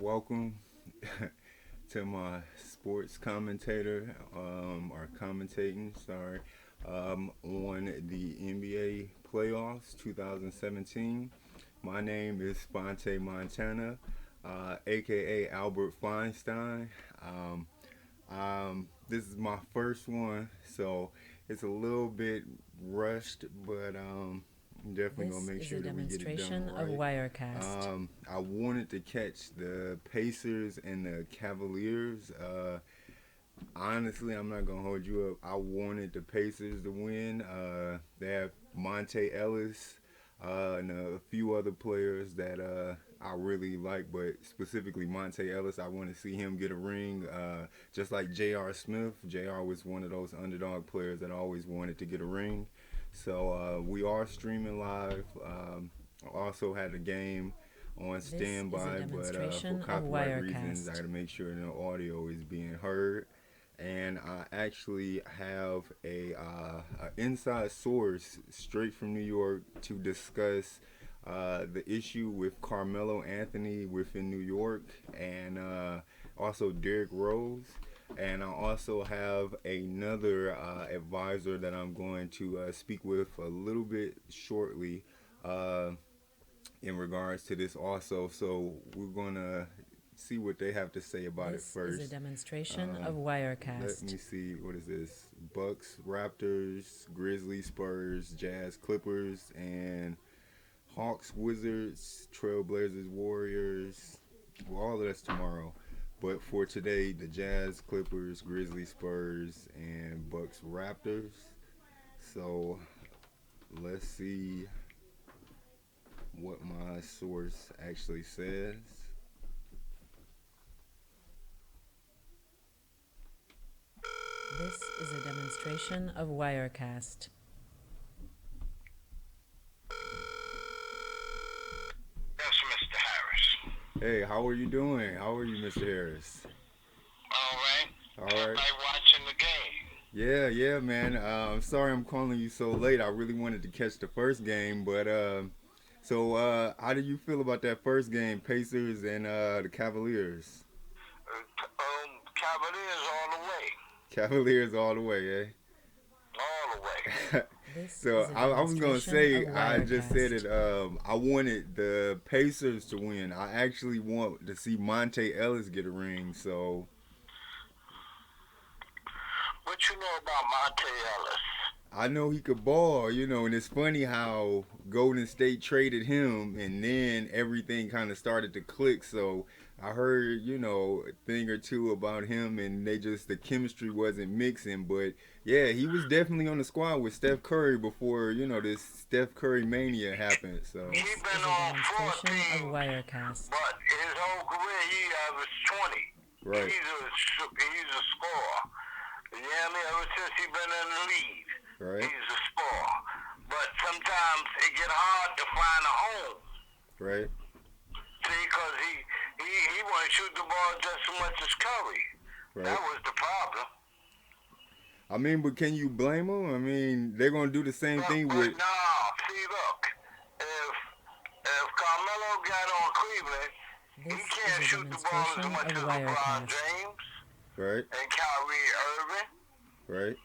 Welcome to my sports commentator, or commentating, sorry, on the NBA playoffs 2017. My name is Fontay Montana, aka Albert Feinstein. Um, this is my first one, so it's a little bit rushed, but I'm definitely gonna This make is a sure that we get it done demonstration of right. Wirecast. I wanted to catch the Pacers and the Cavaliers. Honestly, I'm not gonna hold you up. I wanted the Pacers to win. They have Monte Ellis and a few other players that I really like, but specifically Monte Ellis. I want to see him get a ring, just like J.R. Smith. J.R. was one of those underdog players that I always wanted to get a ring. So we are streaming live. I also had a game on This is a standby, but for demonstration of copyright reasons, I got Wirecast. to make sure the audio is being heard. And I actually have a inside source straight from New York to discuss the issue with Carmelo Anthony within New York, and also Derrick Rose. And I also have another advisor that I'm going to speak with a little bit shortly uh, in regards to this also. So we're going to see what they have to say about it This is a first. demonstration of Let me Wirecast. see. What is this? Bucks, Raptors, Grizzlies, Spurs, Jazz, Clippers, and Hawks, Wizards, Trailblazers, Warriors. Well, all of that's tomorrow. But for today, the Jazz, Clippers, Grizzlies, Spurs, and Bucks, Raptors. So let's see what my source actually says. This is a demonstration of Wirecast. Yes, Mr. Harris. Hey, how are you doing? How are you, Mr. Harris? All right. All right. Everybody watching the game. Yeah, man. I'm sorry I'm calling you so late. I really wanted to catch the first game, but how do you feel about that first game, Pacers and the Cavaliers? Cavaliers all the way. Cavaliers all the way, All the way. eh? This So is a I was gonna demonstration say of I just said it. Wirecast. I wanted the Pacers to win. I actually want to see Monte Ellis get a ring. So What you know about Monte Ellis? I know he could ball, and it's funny how Golden State traded him, and then everything kind of started to click. So I heard, a thing or two about him, and the chemistry wasn't mixing. But yeah, he was definitely on the squad with Steph Curry before, this Steph Curry mania happened. So He This been is a on demonstration of 14, Wirecast. but his whole career he averaged 20. right, He's a scorer. You know what I mean? Ever since he been in the league, right, he's a scorer. But sometimes it get hard to find a home. right, See, because he want to shoot the ball just as much as Curry. That right. was the problem. I mean, but can you blame him? I mean, they're gonna do the same thing But with no, see, look, if Carmelo got on Cleveland, he This is can't a shoot the ball as demonstration much of as LeBron Wirecast. James right, and Kyrie Irving. right,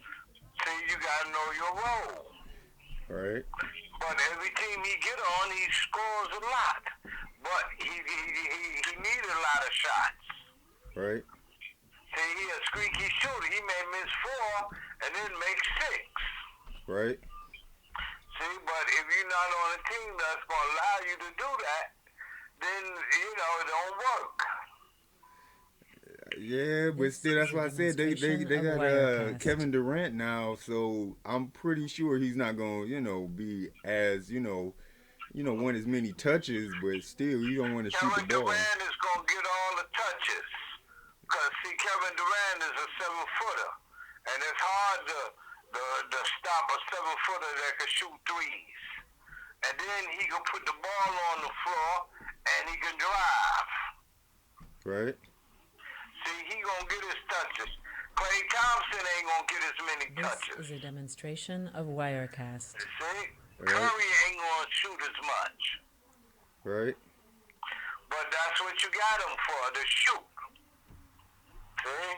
See, you gotta know your role. right, But every team he get on, he scores a lot. But he need a lot of shots. right, See, he a squeaky shooter. He may miss 4 and then make 6. right. See, but if you're not on a team that's going to allow you to do that, then, it don't work. Yeah, but This still, that's is a why I said demonstration they of got Wirecast. Kevin Durant now, so I'm pretty sure he's not gonna be as want as many touches, but still you don't want to shoot the Kevin ball. Durant is going to get all the touches. Because, see, Kevin Durant is a 7-footer. And it's hard to stop a 7-footer that can shoot threes. And then he can put the ball on the floor and he can drive. Right, See, he going to get his touches. Klay Thompson ain't going to get as many This touches. is a demonstration of Wirecast. See? right, Curry ain't going to shoot as much. right. But that's what you got him for, to shoot. See?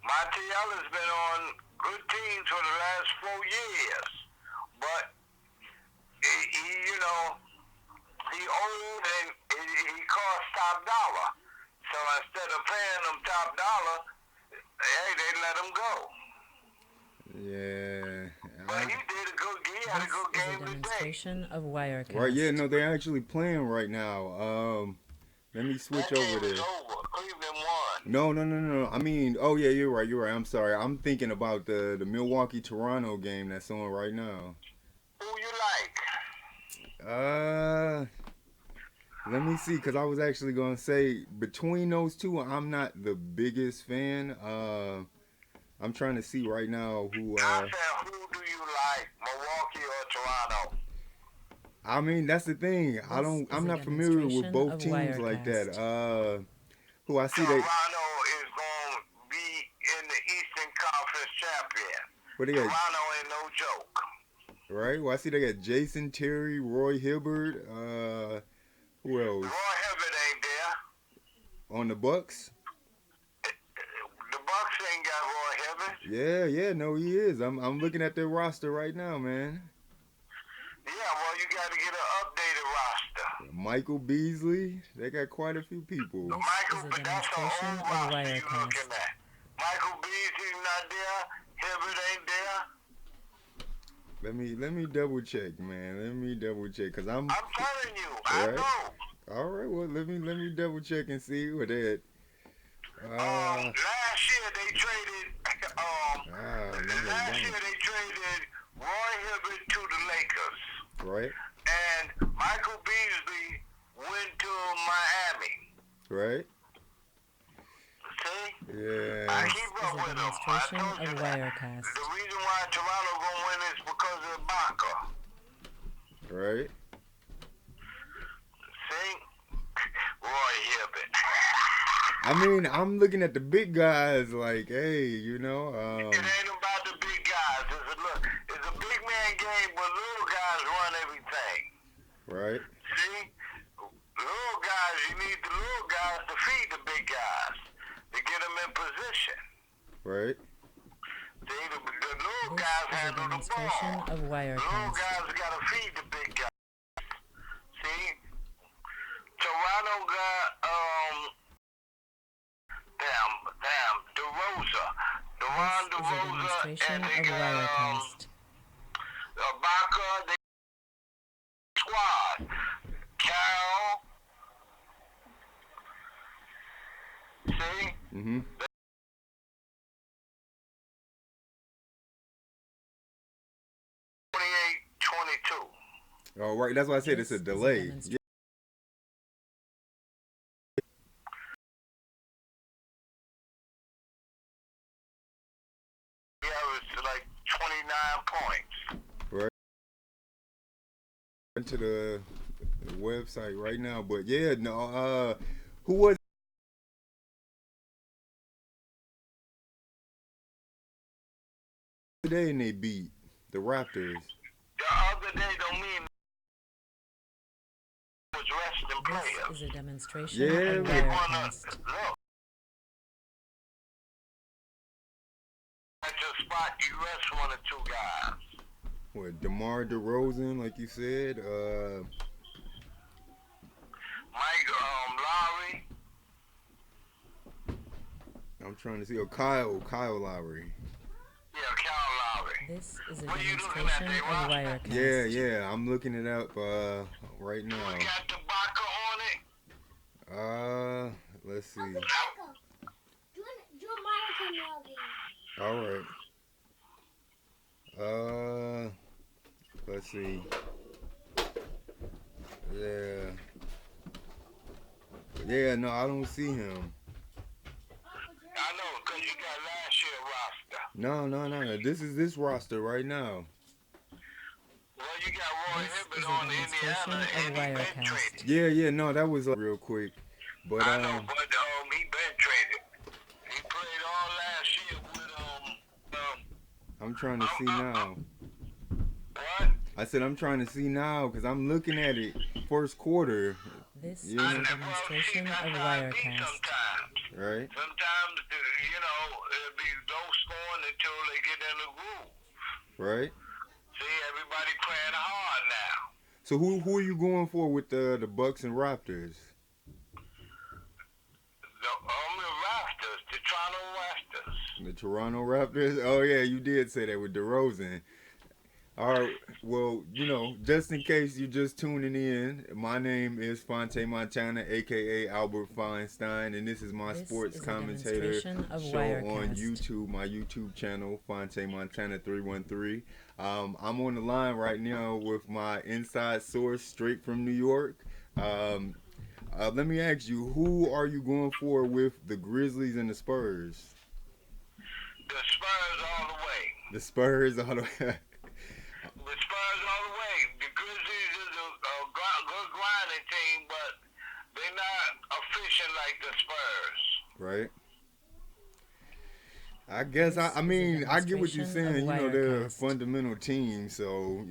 Montiel has been on good teams for the last 4 years. But, he old and he costs top dollar. So instead of paying him top dollar, hey, they let him go. Yeah. But he had a good This is a game today. demonstration of Wirecast. Right, yeah, no, they're actually playing right now. Let me switch That over game there. is over. Cleveland won. No. I mean, oh yeah, you're right. I'm sorry. I'm thinking about the Milwaukee-Toronto game that's on right now. Who you like? Let me see, because I was actually going to say, between those two, I'm not the biggest fan. I'm trying to see right now who... I said, who do you like, Milwaukee or Toronto? I mean, that's the thing. I'm not familiar with both teams like that. Who I see Toronto is going to be in the Eastern Conference champion. What they got? Toronto ain't no joke. Right? Well, I see they got Jason Terry, Roy Hibbert. Who else? Roy Hibbert ain't there. On the Bucks? The Bucks ain't got Roy Hibbert. Yeah, no, he is. I'm looking at their roster right now, man. Yeah, well, you got to get an updated roster. Michael Beasley. They got quite a few people. This Michael, is a but that's the demonstration old of roster you Wirecast. looking at. Michael Beasley's not there. Hibbert ain't there. Let me double check, man. Let me double check, cause I'm telling you, I Right. know. all right. Well, let me double check and see what that. Last year they traded. Last year they traded Roy Hibbert to the Lakers, Right, and Michael Beasley went to Miami. right. See? Yeah. I keep This up is a with them. I demonstration told you of that. Wirecast. The reason why Toronto gonna win is because of Ibaka. Right. See? Roy Hibbert. I mean, I'm looking at the big guys like, hey, It ain't about the big guys. It's a big man game, but little guys run everything. right, See? Little guys, you need the little guys to feed the big guys, to get them in position. right. See, the little This guys is a handle the demonstration ball. of The little Wirecast. guys got to feed the big guys. See? Toronto got, DeRosa. DeRon This is a DeRosa, demonstration and of they got, Wirecast. Ibaka, they squad. Carroll. See? Mhm. 28-22. Oh, right. That's why I said it's a This is a delay. demonstration. Yeah, it's like 29 points. To the website right now, but yeah, no. Who was today? And they beat the Raptors. The other day don't mean was resting This players. is a demonstration Yeah, of but- Wirecast. Look. At your spot, you rest one or two guys. What, DeMar DeRozan, like you said? Mike Lowry. I'm trying to see. Oh, Kyle Lowry. Yeah, Kyle Lowry. This is a What are you looking demonstration at, they of roster? Wirecast. Yeah. I'm looking it up right You now. got the Ibaka on it? Let's see. Michael, do a Monica movie. All right. Let's see. Yeah, no, I don't see him. I know, because you got last year roster. No. This is this roster right now. Well, you got Roy This is Hibbert a on demonstration Indiana, of and he been Wirecast. traded. Yeah, no, that was real quick. But I know, but he been traded. He played all last year with I'm trying to see now. what? I said I'm trying to see now because I'm looking at it first quarter. This You is know? a Well, see, demonstration that's of how it be Wirecast. sometimes. Right? Sometimes, it'll be low scoring until they get in the groove. Right? See, everybody playing hard now. So who are you going for with the Bucks and Raptors? The Raptors, the Toronto Raptors. The Toronto Raptors? Oh yeah, you did say that with DeRozan. All right. Well, just in case you're just tuning in, my name is Fontay Montana, aka Albert Feinstein, and this is my This sports is a commentator demonstration of show on Wirecast. YouTube, my YouTube channel, Fontay Montana 313. I'm on the line right now with my inside source straight from New York. Let me ask you, who are you going for with the Grizzlies and the Spurs? The Spurs all the way. The Spurs all the way. The Spurs all the way. The Grizzlies is a good grinding team, but they're not efficient like the Spurs. Right. I guess I mean I get what you're saying. They're a fundamental team, so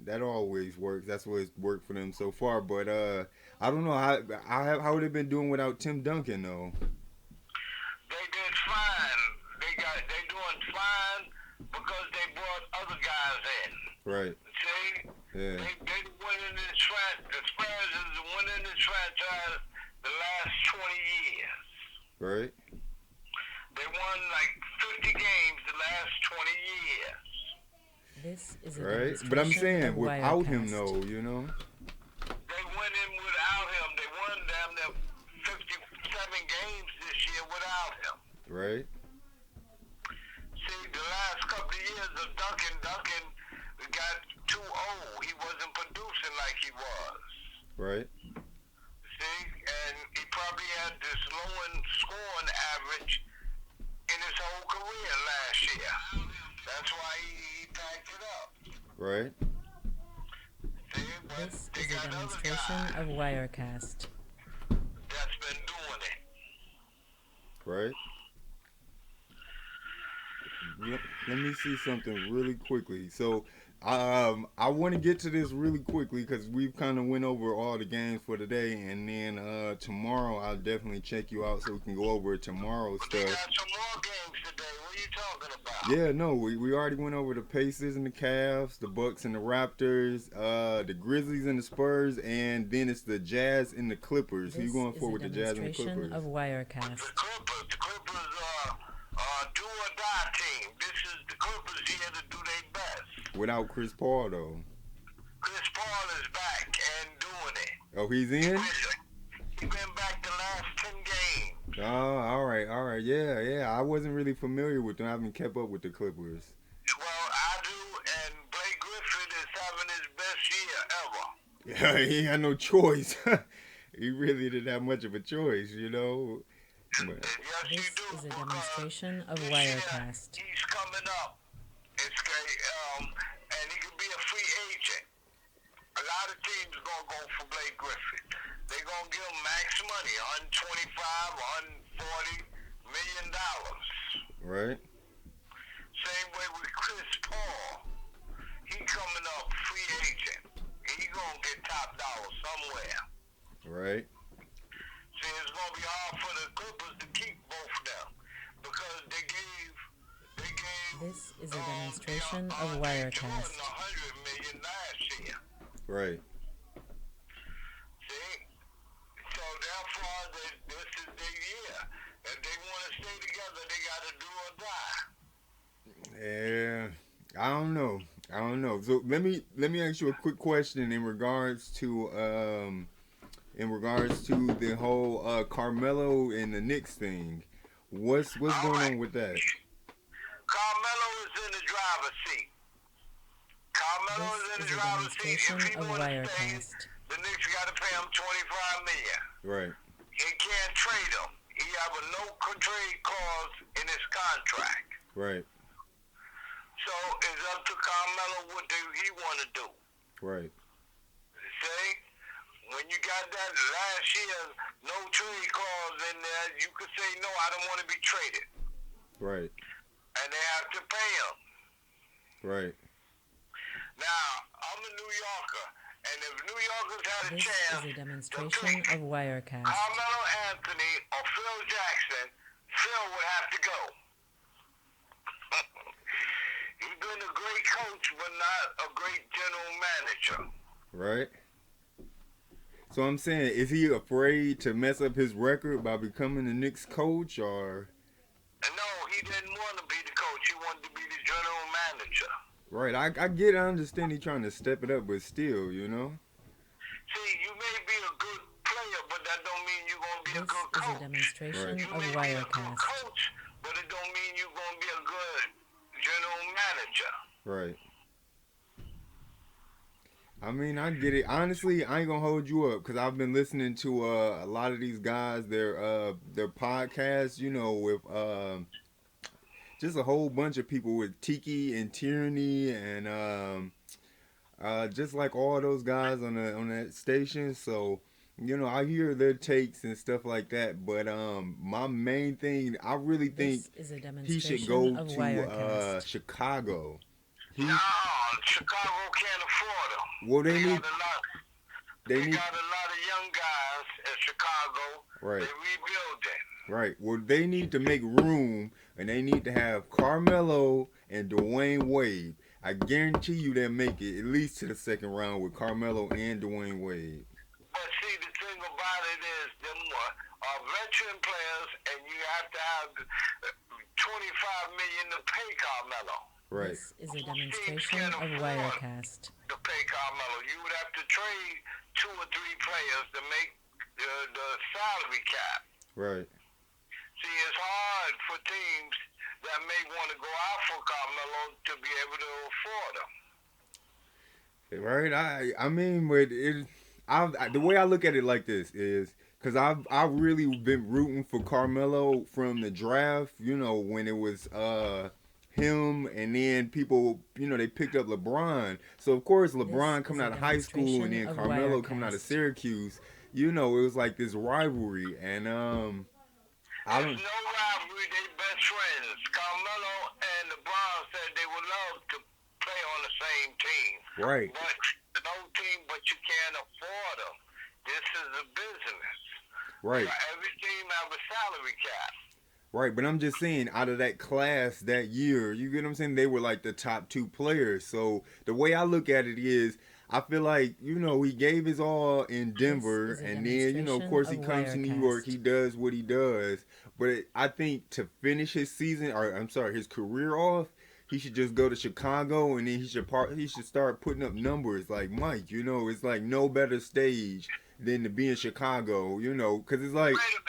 that always works. That's what's worked for them so far. But I don't know how they been doing without Tim Duncan though. They did fine. They doing fine because they brought other guys in. Right. See? Yeah. They winning this franchise. The Spurs is winning this franchise the last 20 years. Right. They won like 50 games the last 20 years. This is a Right. demonstration But I'm saying of without Wirecast. him though, They went in without him. They won damn near 57 games this year without him. Right. See, the last couple of years of Duncan got too old. He wasn't producing like he was. Right. See, and he probably had this lowest scoring average in his whole career last year. That's why he packed it up. Right. See, but This they is a got other demonstration guys of Wirecast. that's been doing it. Right. Let me see something really quickly. So, I want to get to this really quickly because we've kind of went over all the games for today, and then tomorrow I'll definitely check you out so we can go over tomorrow's They stuff. got some more games today. What are you talking about? Yeah, no, we already went over the Pacers and the Cavs, the Bucks and the Raptors, the Grizzlies and the Spurs, and then it's the Jazz and the Clippers. Who you going for with the Jazz and the demonstration Clippers? of Wirecast. The Clippers do or die team. This is the Clippers here to do their best. Without Chris Paul though. Chris Paul is back and doing it. Oh, he's in? He's been back the last 10 games. Oh, all right. Yeah. I wasn't really familiar with them. I haven't kept up with the Clippers. Well, I do, and Blake Griffin is having his best year ever. Yeah, he had no choice. He really didn't have much of a choice, But, Yes, This you do. is a because demonstration of this year Wirecast. He's coming up. It's great, and he could be a free agent. A lot of teams are gonna go for Blake Griffin. They're gonna give him max money, $125, $140 million. right? Same way with Chris Paul. He coming up free agent. He gonna get top dollar somewhere. Right. See, it's gonna be hard for the Clippers to keep both of them because they gave. This is a demonstration of Wirecast. Jordan $100 million last year. Right. See, so therefore this is their year. If they want to stay together, they got to do or die. Yeah. I don't know. So let me ask you a quick question in regards to the whole Carmelo and the Knicks thing. What's going on with that? Carmelo is in the driver's seat. Carmelo is in the This is a driver's seat. If demonstration he of want to stay, Wirecast. the Knicks got to pay him $25 million. Right. He can't trade him. He have a no trade clause in his contract. Right. So it's up to Carmelo what he want to do. Right. See, when you got that last year no trade clause in there, you could say no, I don't want to be traded, Right. and they have to pay him. Right. Now I'm a New Yorker, And if New Yorkers had a This chance is a to demonstration pick of Wirecast. Carmelo Anthony or Phil Jackson, Phil would have to go. He's been a great coach, but not a great general manager. Right. So I'm saying, is he afraid to mess up his record by becoming the Knicks coach, or? No, he didn't want to be the coach. He wanted to be the general manager. Right. I get it. I understand he's trying to step it up, but still, you know. See, you may be a good player, but that don't mean you're going to be a This good is a coach. demonstration Right. You of may be a good Wirecast. coach, but it don't mean you're going to be a good general manager. Right. I mean, I get it. Honestly, I ain't gonna hold you up because I've been listening to a lot of these guys, their podcasts, you know, with just a whole bunch of people with Tiki and Tyranny and just like all those guys on that station. So, you know, I hear their takes and stuff like that. But my main thing, I really think This is a he demonstration should go of to Wirecast. Chicago. He, No, Chicago can't afford him. well, they They need got a lot. they They need got a lot of young guys in Chicago. right. They rebuilding. Right. Well, they need to make room, and they need to have Carmelo and Dwayne Wade. I guarantee you they'll make it at least to the second round with Carmelo and Dwayne Wade. But see, the thing about it is, them are veteran players, and you have to have $25 million to pay Carmelo. Right. This is a demonstration of Wirecast. To pay Carmelo, you would have to trade 2 or 3 players to make the salary cap. Right. See, it's hard for teams that may want to go out for Carmelo to be able to afford him. Right. I mean, but the way I look at it like this is because I've really been rooting for Carmelo from the draft. You know, when it was him, and then people, you know, they picked up LeBron. So of course LeBron coming out of high school, and then Carmelo coming out of Syracuse. You know, it was like this rivalry, and I don't. There's no rivalry. They best friends. Carmelo and LeBron said they would love to play on the same team. Right. But no team, but you can't afford them. This is a business. Right. Every team have a salary cap. Right, but I'm just saying, out of that class that year, you get what I'm saying? They were like the top 2 players. So the way I look at it is, I feel like, you know, he gave his all in Denver, and then, you know, of course he comes to New York, he does what he does. But I think to finish his season, or I'm sorry, his career off, he should just go to Chicago, and then he should start putting up numbers like Mike. You know, it's like no better stage than to be in Chicago. You know, because it's like. Wait a minute.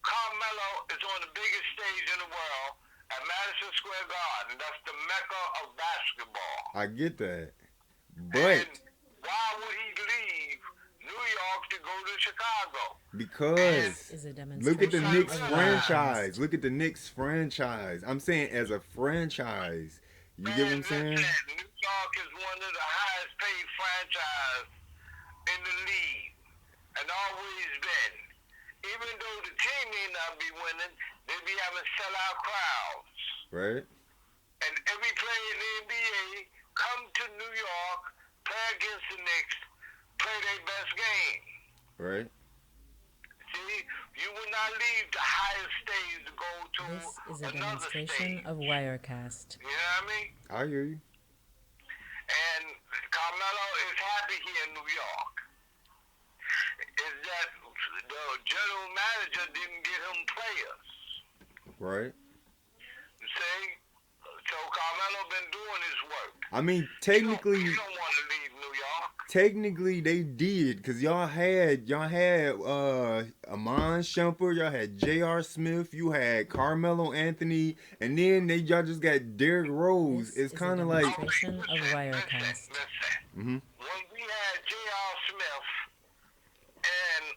Carmelo is on the biggest stage in the world at Madison Square Garden. That's the mecca of basketball. I get that, but and why would he leave New York to go to Chicago? Because Is a look at the demonstration Knicks of franchise. Look at the Knicks franchise. I'm saying as a franchise. You get what I'm saying? Listen, New York is one of the highest paid franchises in the league, and always been. Even though the team may not be winning, they be having sellout crowds. Right. And every player in the NBA come to New York, play against the Knicks, play their best game. Right. See, you will not leave the highest stage to go to This is a another demonstration stage. of Wirecast. You know what I mean? I hear you. And Carmelo is happy here in New York. Is that the general manager didn't get him players. Right. See? So Carmelo been doing his work. I mean, technically, You don't want to leave New York. technically they did, cause y'all had Amon Shumpert, y'all had J.R. Smith, you had Carmelo Anthony, and then y'all just got Derrick Rose. This It's is kind a of like. demonstration of Wirecast. Listen. When we had J.R. Smith and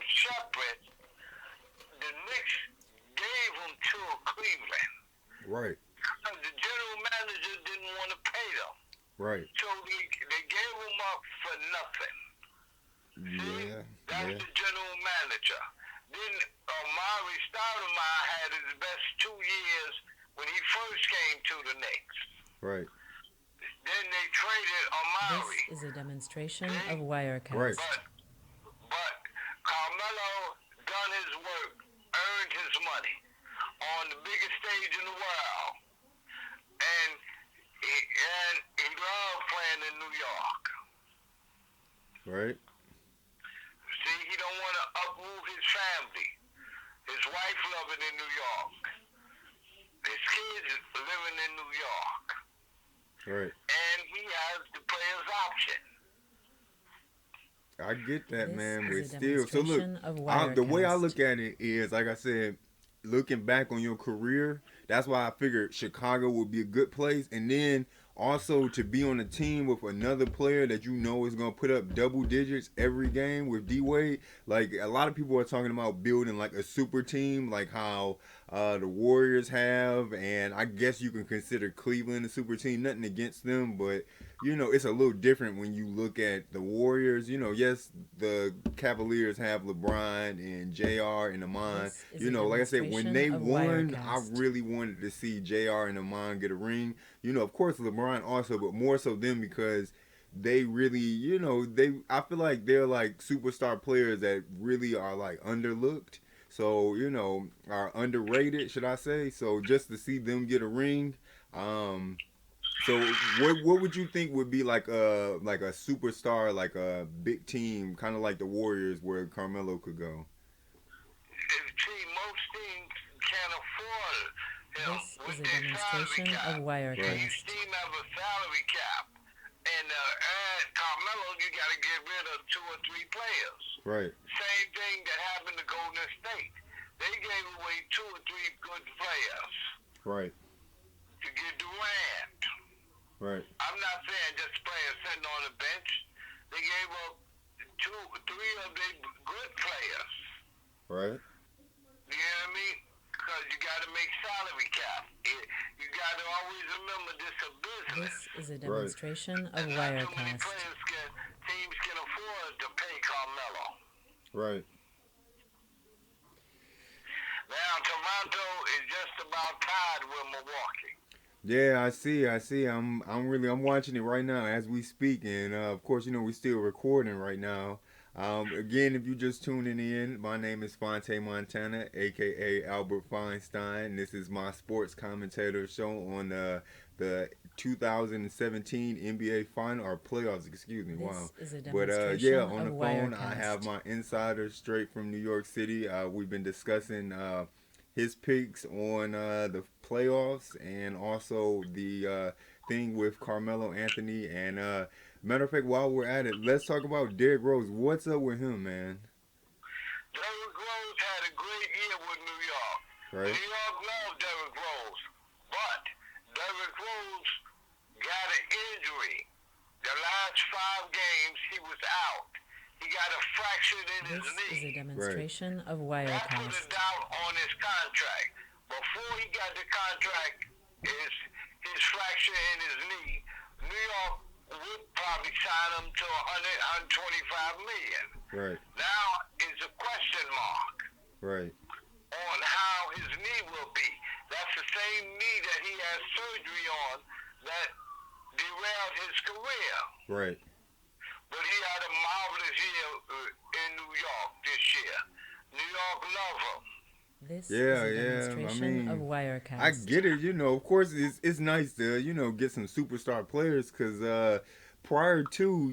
Shepard, the Knicks gave him to Cleveland. Right. Because the general manager didn't want to pay them. Right. So they gave him up for nothing. See? Yeah. That's Yeah. the general manager. Then Mari Stoudemire had his best 2 years when he first came to the Knicks. Right. Then they traded This Amari. is a demonstration See? of Wirecast. Right. But Carmelo done his work, earned his money on the biggest stage in the world, and he loved playing in New York. Right. See, he don't want to uproot his family. His wife living in New York. His kids living in New York. Right. And he has the player's option. I get that, This man, is but a still. So look, demonstration of the way I Wirecast. look at it is, like I said, looking back on your career, that's why I figured Chicago would be a good place. And then also to be on a team with another player that you know is going to put up double digits every game with D Wade. Like a lot of people are talking about building like a super team, like how the Warriors have. And I guess you can consider Cleveland a super team. Nothing against them, but you know, it's a little different when you look at the Warriors. You know, yes, the Cavaliers have LeBron and JR and Amon. This is You a know, like I said, when they demonstration won, of I Wirecast. really wanted to see JR and Amon get a ring. You know, of course, LeBron also, but more so them because they really, you know, I feel like they're like superstar players that really are like underlooked. So, you know, are underrated, should I say. So just to see them get a ring, so what would you think would be like a superstar, like a big team, kind of like the Warriors, where Carmelo could go? See, most teams can't afford him This with is a their salary demonstration cap. of Wirecast. Each team have a salary cap. And Carmelo, you got to get rid of 2 or 3 players. Right. Same thing that happened to Golden State. They gave away 2 or 3 good players Right. to get Durant. Right. I'm not saying just players sitting on the bench. They gave up 2 or 3 of their good players. Right. You know what I mean? Because you got to make salary cap. You got to always remember this is a business. This is a demonstration of And not too many Wirecast. teams can afford to pay Carmelo. Right. Now Toronto is just about tied with Milwaukee. Yeah, I see. I'm watching it right now as we speak, and of course, you know, we're still recording right now. Again, if you just tuning in, my name is Fontay Montana, aka Albert Feinstein. This is my sports commentator show on the 2017 NBA final or playoffs. Excuse me. Wow. This is a But demonstration yeah, on the of phone, I Wirecast. have my insider straight from New York City. We've been discussing his picks on the playoffs and also the thing with Carmelo Anthony. And matter of fact, while we're at it, let's talk about Derrick Rose. What's up with him, man? Derrick Rose had a great year with New York. Right. New York loved Derrick Rose, but Derrick Rose got an injury. The last 5 games, he was out. He got a fracture in his This knee. is a demonstration of That put a Wirecast. doubt on his contract. Before he got the contract, his fracture in his knee, New York would probably sign him to 100, 125 million. Right. Now is a question mark Right. on how his knee will be. That's the same knee that he had surgery on that derailed his career. Right. But he had a marvelous year in New York this year. New York love him. This Yeah, is a yeah. I demonstration of mean, Wirecast. I get it. You know, of course, it's nice to get some superstar players because prior to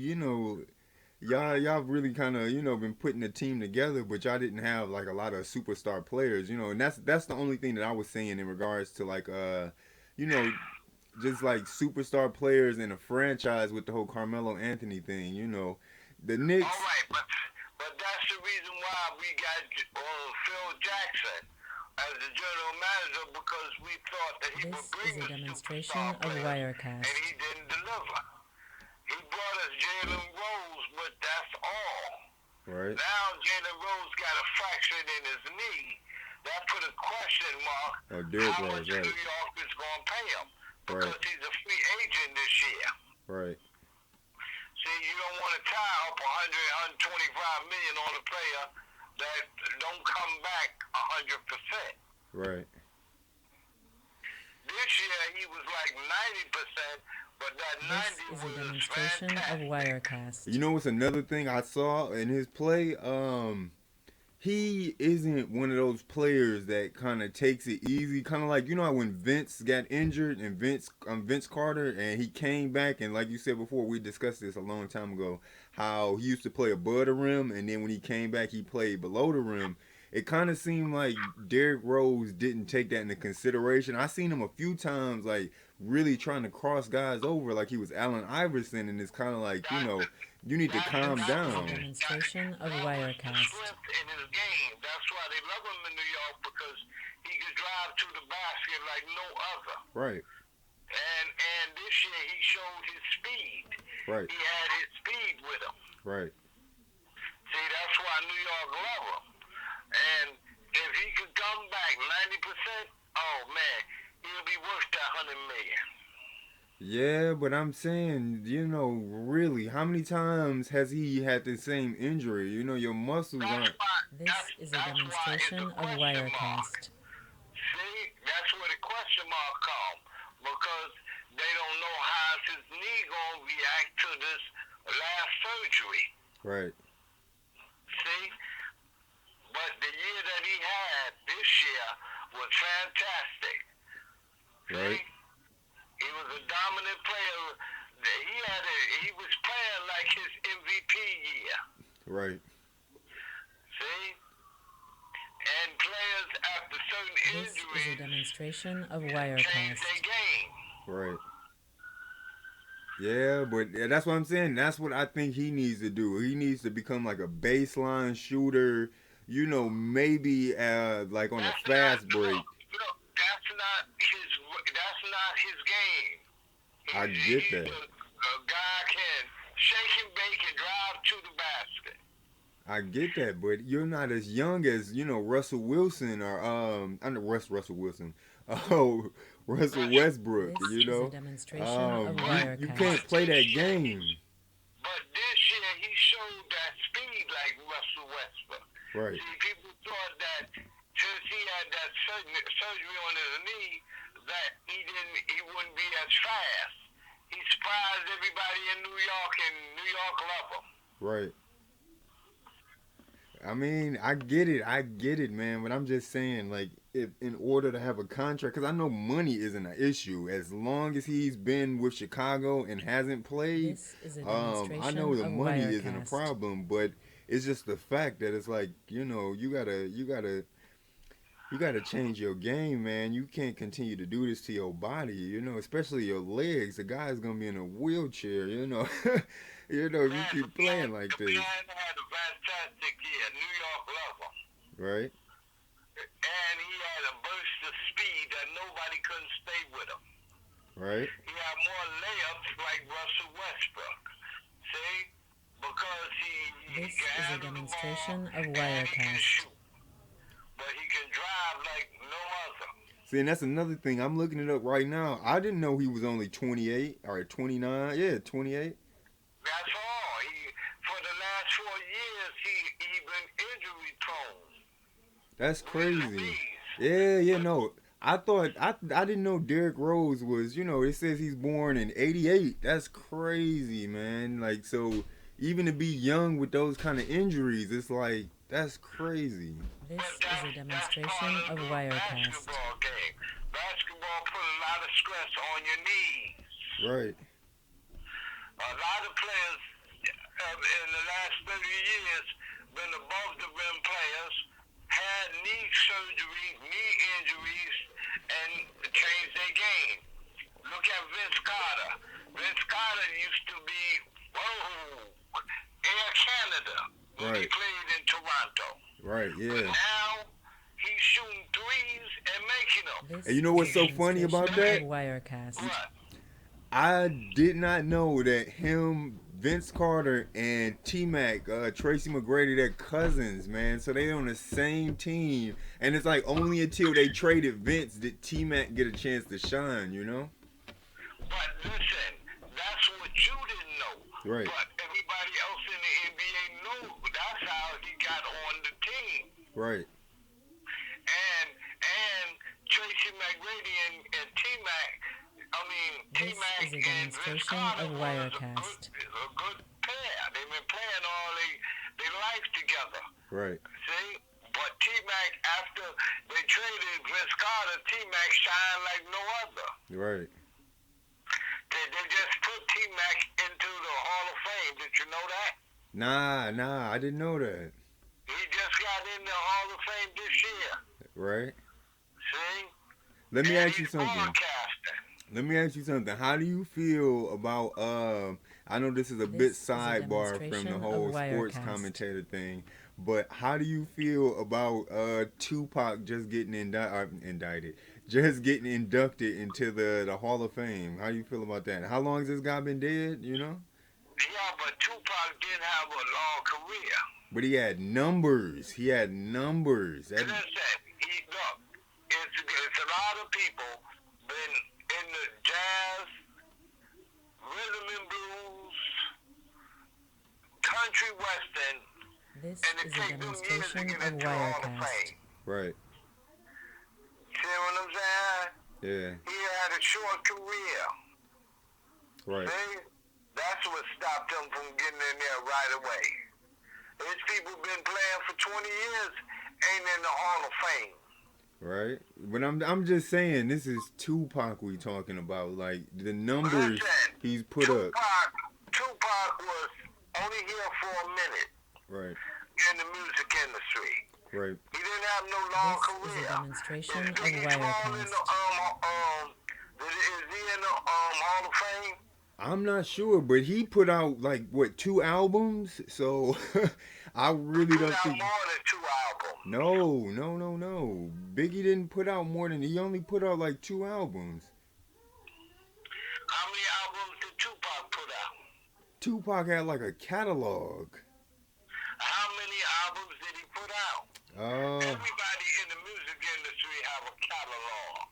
y'all really kind of been putting a team together, but y'all didn't have like a lot of superstar players. And that's the only thing that I was saying in regards to like just like superstar players in a franchise with the whole Carmelo Anthony thing. The Knicks. All right, but that's the reason why we got Phil Jackson as the general manager, because we thought that he would This bring is a the demonstration superstar of players, Wirecast. and he didn't deliver. He brought us Jalen Rose, but that's all. Right. Now Jalen Rose got a fracture in his knee. That put a question mark Oh, Derrick how Rose, much right. New York is going to pay him, Right. because he's a free agent this year. Right. See, you don't want to tie up 100, 125 million on a player that don't come back 100%. Right. This this year he was like 90%, but that 90 This is a was demonstration of fantastic. Wirecast. You know what's another thing I saw in his play? He isn't one of those players that kind of takes it easy. Kind of like, you know how when Vince got injured and Vince Carter, and he came back, and like you said before, we discussed this a long time ago, how he used to play above the rim, and then when he came back he played below the rim. It kind of seemed like Derrick Rose didn't take that into consideration. I seen him a few times like really trying to cross guys over like he was Allen Iverson, and it's kind of like, you need to calm This is a down. demonstration of That was the Wirecast. strength in his game. That's why they love him in New York, because he could drive to the basket like no other. Right, And this year he showed his speed. right, He had his speed with him. right. See, that's why New York love him. And if he could come back 90%, oh man, he'll be worth that $100 million. Yeah, but I'm saying, really, how many times has he had the same injury? Your muscles aren't. This is a demonstration of Wirecast. See, that's where the question mark comes, because they don't know how his knee gonna react to this last surgery. Right, See, but the year that he had this year was fantastic. right. See? He was a dominant player. He was playing like his MVP year. Right. See? And players after certain This is a injuries demonstration of change Wirecast. their game. Right. Yeah, but that's what I'm saying. That's what I think he needs to do. He needs to become like a baseline shooter. Maybe like on a fast break. Look, that's not his game. I get that. A guy can shake and bake and drive to the basket. I get that, but you're not as young as Russell Wilson or I know Russell Wilson. Oh, Russell Westbrook. This is a demonstration of Wirecast. You can't play that game. But this year he showed that speed like Russell Westbrook. Right. See, people thought that since he had that surgery on his knee, that he wouldn't be as fast. He surprised everybody in New York, and New York loved him. Right. I mean, I get it, man. But I'm just saying, like, if in order to have a contract, because I know money isn't an issue. As long as he's been with Chicago and hasn't played, This is a demonstration I know the of money isn't a Wirecast. problem. But it's just the fact that it's like, you gotta change your game, man. You can't continue to do this to your body, especially your legs. The guy's gonna be in a wheelchair, if you keep playing like the this. man had a fantastic year. New York loved him. Right? And he had a burst of speed that nobody couldn't stay with him. Right? He had more layups like Russell Westbrook. See? Because he This can is a handle the demonstration ball of and he can Wirecast. shoot. But he can drive like no other. See, and that's another thing. I'm looking it up right now. I didn't know he was only 28 or 29. Yeah, 28. That's all. For the last 4 years, he been injury prone. That's crazy. Please. Yeah, no. I didn't know Derrick Rose was, it says he's born in 88. That's crazy, man. Like, so even to be young with those kind of injuries, it's like, that's crazy. This is a demonstration of Wirecast. Basketball game. Basketball put a lot of stress on your knees. Right. A lot of players have, in the last 30 years, been above the rim players, had knee surgery, knee injuries, and changed their game. Look at Vince Carter. Vince Carter used to be, Air Canada when he Right. played in Toronto. Right, But yeah. now he's shooting threes and making them. This And you know what's is a so funny about demonstration that? of Wirecast. What? I did not know that Vince Carter, and T-Mac, Tracy McGrady, they're cousins, man. So they on the same team. And it's like only until they traded Vince did T-Mac get a chance to shine, But listen, that's what you didn't know. Right. But everybody else in the NBA knew. That's how he got on the team. Right. And Tracy McGrady and T-Mac T-Mac is a and Vince demonstration Carter of was Wirecast. a good pair. They've been playing all their life together. Right. See? But T-Mac, after they traded Vince Carter, T-Mac shined like no other. Right. They just put T-Mac into the Hall of Fame. Did you know that? Nah, I didn't know that. He just got in the Hall of Fame this year. Right. See? Let me And ask you he's something. broadcasting. Let me ask you something. How do you feel about I know this is a bit This is a sidebar from the demonstration whole of sports Wirecast. commentator thing, but how do you feel about Tupac just getting indicted, just getting inducted into the Hall of Fame? How do you feel about that? How long has this guy been dead, you know? Yeah, but Tupac didn't have a long career. But he had numbers. That, Listen, look, it's a lot of people been in the jazz, rhythm and blues, country western, This and it is a takes them years to demonstration get of into the Hall of Wirecast. Fame. right. See what I'm saying? Yeah. He had a short career. Right. See? That's what stopped him from getting in there right away. These people been playing for 20 years, ain't in the Hall of Fame. Right. But I'm just saying, this is Tupac we talking about. Like the numbers Listen, he's put up. Tupac was only here for a minute Right. in the music industry. Right. He didn't have no long This career. is a demonstration Is of Biggie Small in Wirecast. is he in the Hall of Fame? I'm not sure, but he put out like what 2 albums, so I really Put don't out think. more than 2 albums. No. Biggie didn't put out more than he only put out like 2 albums. How many albums did Tupac put out? Tupac had like a catalog. How many albums did he put out? Everybody in the music industry have a catalog.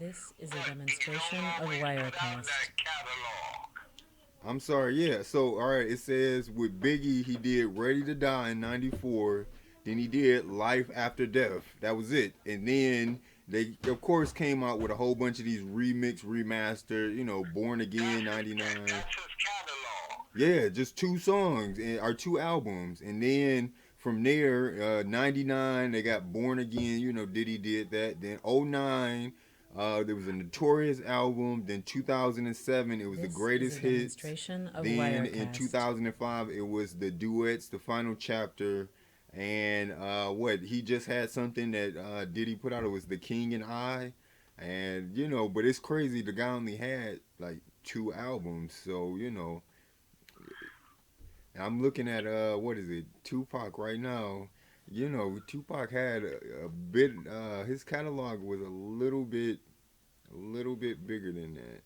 This is a But demonstration you don't of always put out Wirecast. that catalog. I'm sorry, yeah. So all right, it says with Biggie he did Ready to Die in '94. Then he did Life After Death. That was it. And then they of course came out with a whole bunch of these remastered, Born Again '99. That's his catalog. Yeah, just 2 songs or 2 albums, and then from there, '99 they got Born Again. Diddy did that. Then '09, there was a Notorious album. Then 2007, it was This the Greatest is a Hits. demonstration of Then Wirecast. in 2005, it was the Duets, the Final Chapter, and he just had something that Diddy put out. It was The King and I, and but it's crazy. The guy only had like 2 albums, so I'm looking at what is it, Tupac right now. Tupac had a bit. His catalog was a little bit bigger than that.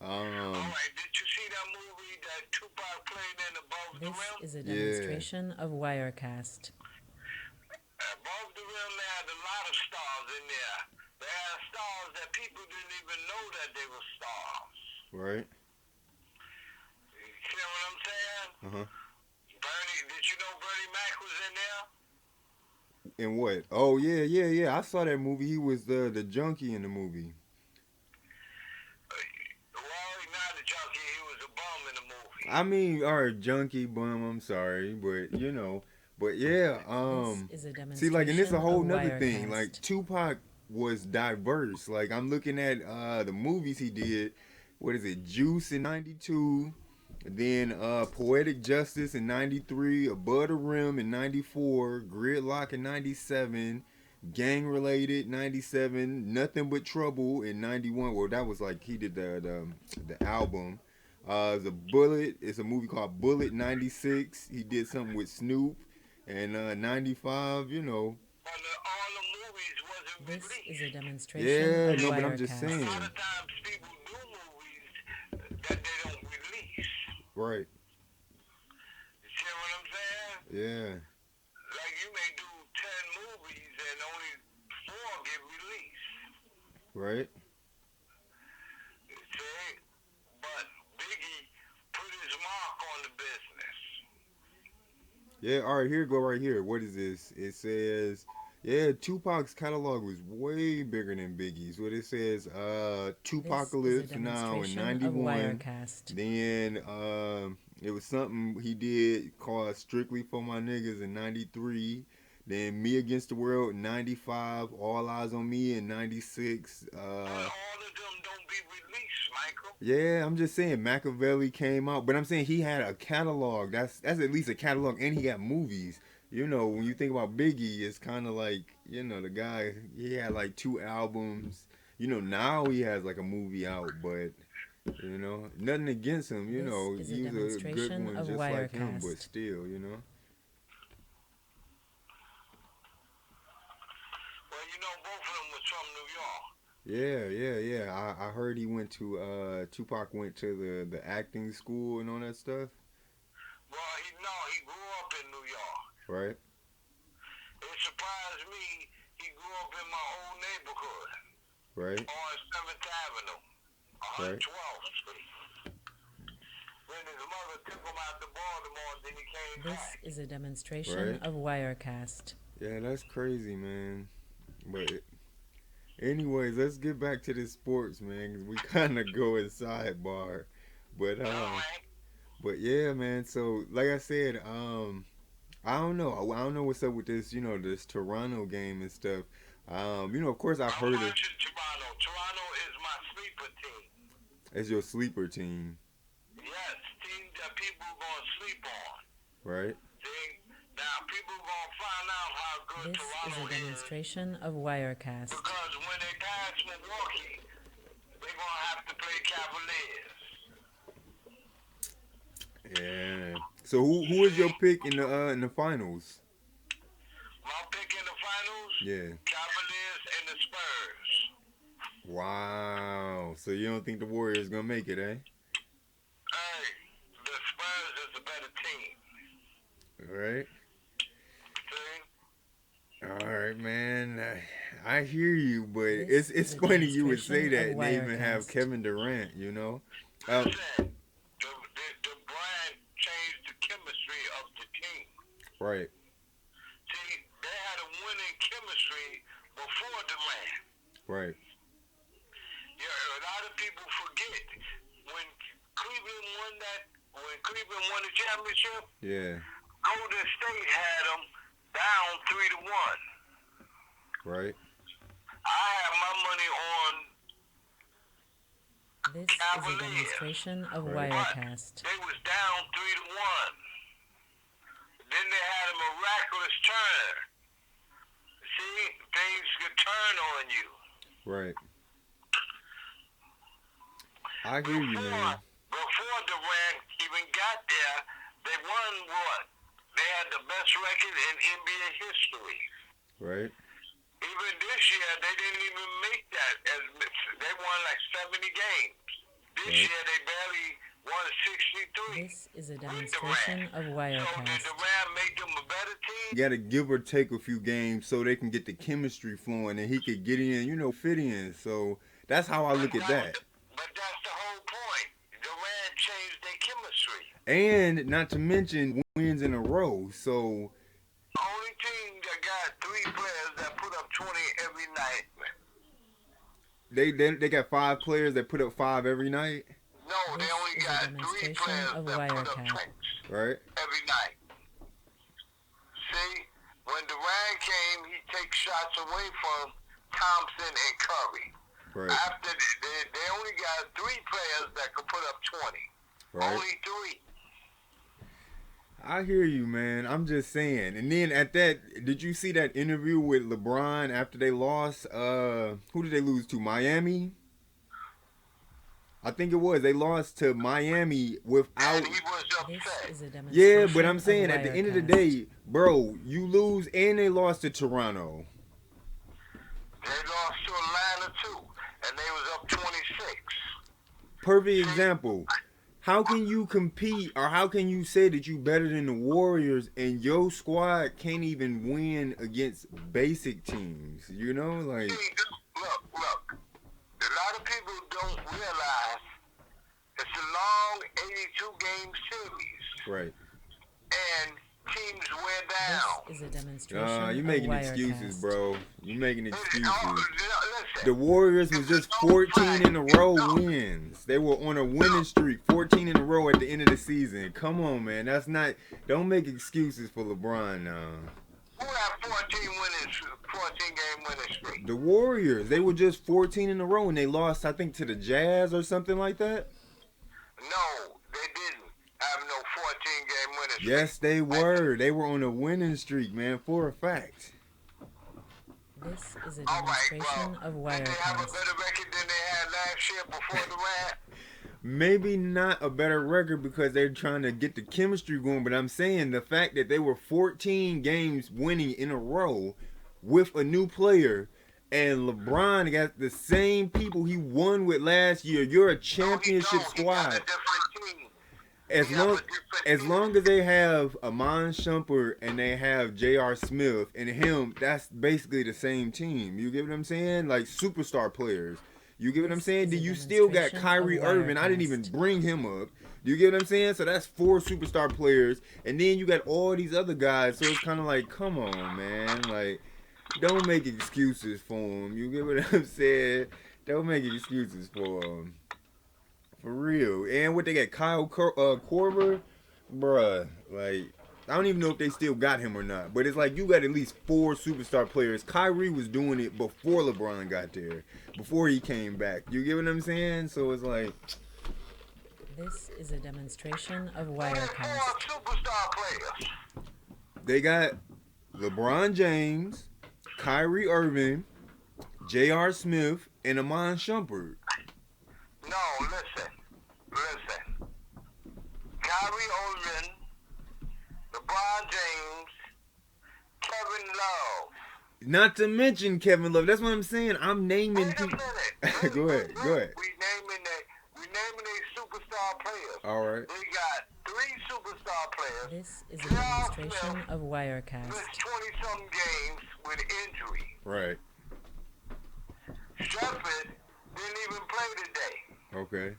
All right, did you see that movie that Tupac played in Above the This Rim? is a demonstration of Wirecast. Above the Rim, they had a lot of stars in there. They had stars that people didn't even know that they were stars. Right. You see what I'm saying? Uh-huh. Did you know Bernie Mac was in there? And what? Oh yeah. I saw that movie. He was the junkie in the movie. Well, he's not a junkie. He was a bum in the movie. I mean, or junkie bum. I'm sorry, but but yeah. This is a demonstration See, like, and this is a whole of nother thing. Wirecast. Like Tupac was diverse. Like I'm looking at the movies he did. What is it? Juice in '92. Then Poetic Justice in '93, Above the Rim in '94, Gridlock in '97, Gang Related '97, Nothing But Trouble in '91. Well, that was like he did the album. It's a movie called Bullet '96. He did something with Snoop, and '95. All the movies wasn't This released. is a demonstration Yeah, of no, Wirecast. but I'm just saying. A lot of times people do movies that they don't release. Right. You see what I'm saying? Yeah. Like you may do 10 movies and only 4 get released. Right. You see? But Biggie put his mark on the business. Yeah, all right, here go right here. What is this? It says, Yeah, Tupac's catalog was way bigger than Biggie's. What it says, This is a Tupacalypse now in demonstration of '91. Wirecast. Then it was something he did called Strictly for My Niggas in '93. Then Me Against the World in '95. All Eyes on Me in '96. But all of them don't be released, Michael. Yeah, I'm just saying Machiavelli came out, but I'm saying he had a catalog. That's at least a catalog, and he got movies. You know, when you think about Biggie, it's kind of like, you know, the guy, he had like 2 albums. You know, now he has like a movie out, but you know, nothing against him. You This know, is a he was a good demonstration one, of just like him, but Wirecast. still, you know. Well, you know, both of them was from New York. Yeah. I heard he went to Tupac went to the acting school and all that stuff, Well, he grew up in New York. right? It surprised me. He grew up in my old neighborhood Right, on 7th Avenue, right. 112th Street. When his mother took him out to Baltimore, then he came This back. is a demonstration Right. of Wirecast. Yeah, that's crazy, man. But anyways, let's get back to the sports, man, 'cause we kind of go in sidebar. But All right. but yeah, man. So like I said, I don't know. I don't know what's up with this, you know, this Toronto game and stuff. You know, of course I've I'm heard of watching Toronto. Toronto is my sleeper team. as your sleeper team, Yes, team that people gonna sleep on. right? See, now people gonna find out how good This is Toronto a is demonstration of Wirecast. because when they pass Milwaukee, they gonna have to play Cavaliers. Yeah. So who is your pick in the finals? My pick in the finals, Yeah. Cavaliers and the Spurs. Wow. So you don't think the Warriors gonna make it, eh? Hey, the Spurs is a better team. All right. See? All right, man. I hear you, but This it's is a funny you would say that. demonstration And they of even have Wirecast. Kevin Durant, you know. Listen, the brand changed the chemistry of the team. Right. See, they had a winning chemistry before Durant. Right. Yeah, a lot of people forget when Cleveland won the championship. Yeah. Golden State had them down 3-1. Right. I have my money on This is a Cavaliers. demonstration of Right. Wirecast. They was down 3-1. Then they had a miraculous turn. See, things could turn on you. Right. I hear you, man. Before Durant even got there, they won what? They had the best record in NBA history. Right. Even this year, they didn't even make that. They won like 70 games. This Right. year, they barely won 63. This is a demonstration of So did Wirecast. Durant make them a better team? You got to give or take a few games so they can get the chemistry flowing and he could get in, you know, fit in. So that's how I look at that. But that's the whole point. Durant changed their chemistry. And not to mention wins in a row. So The only team that got 3 players that put up 20 every night. they got 5 players that put up 5 every night, No, they This only is a got 3 demonstration players of that put up Wirecast. 20 right? every night. See, when Durant came, he takes shots away from Thompson and Curry. Right. After they only got 3 players that could put up 20. Right. Only 3. I hear you, man. I'm just saying. And then at that, did you see that interview with LeBron after they lost? Who did they lose to? Miami? I think it was. They lost to Miami without. And he was This upset. is a Yeah, demonstration but I'm of saying at the end of the Wirecast. day, bro, you lose and they lost to Toronto. They lost to Atlanta too, and they was up 26. Perfect example. How can you compete or how can you say that you better than the Warriors and your squad can't even win against basic teams? You know, like See, look. A lot of people don't realize it's a long 82-game series, right, and teams wear This down. is a demonstration You of making excuses, Wirecast. bro. You making excuses. Listen. The Warriors was just 14 in a row wins. They were on a winning streak, 14 in a row at the end of the season. Come on, man. That's not. Don't make excuses for LeBron now. Who had 14-game winning streak? The Warriors, they were just 14 in a row and they lost, I think, to the Jazz or something like that. No, they didn't have no 14-game winning streak. Yes, they were. They were on a winning streak, man, for a fact. This is a All right, demonstration well, of did they have a Wirecast. better record than they had last year before Durant? Maybe not a better record because they're trying to get the chemistry going, but I'm saying the fact that they were 14 games winning in a row with a new player and LeBron got the same people he won with last year. You're a championship He got a squad. different team. As long as they have Amon Shumpert and they have J.R. Smith and him, that's basically the same team. You get what I'm saying? Like superstar players. You get what I'm saying? Do you still got Kyrie Irving? I didn't even bring him up. Do you get what I'm saying? So that's 4 superstar players, and then you got all these other guys. So it's kind of like, come on, man. Like, don't make excuses for them. You get what I'm saying? Don't make excuses for them. For real. And what they got, Kyle Korver? Bruh, like, I don't even know if they still got him or not. But it's like you got at least 4 superstar players. Kyrie was doing it before LeBron got there. Before he came back. You get what I'm saying? So it's like... This is a demonstration of Who had 4 Wirecast. superstar players? They got LeBron James, Kyrie Irving, J.R. Smith, and Amon Shumpert. No, listen. Kyrie Irving, LeBron James, Kevin Love. Not to mention Kevin Love. That's what I'm saying. I'm naming Wait a people. minute. Go ahead. We naming they superstar players. All right. They got 3 superstar players. This is a demonstration of Wirecast. Missed 20-something games with injury. Right. Shepherd didn't even play today. Okay.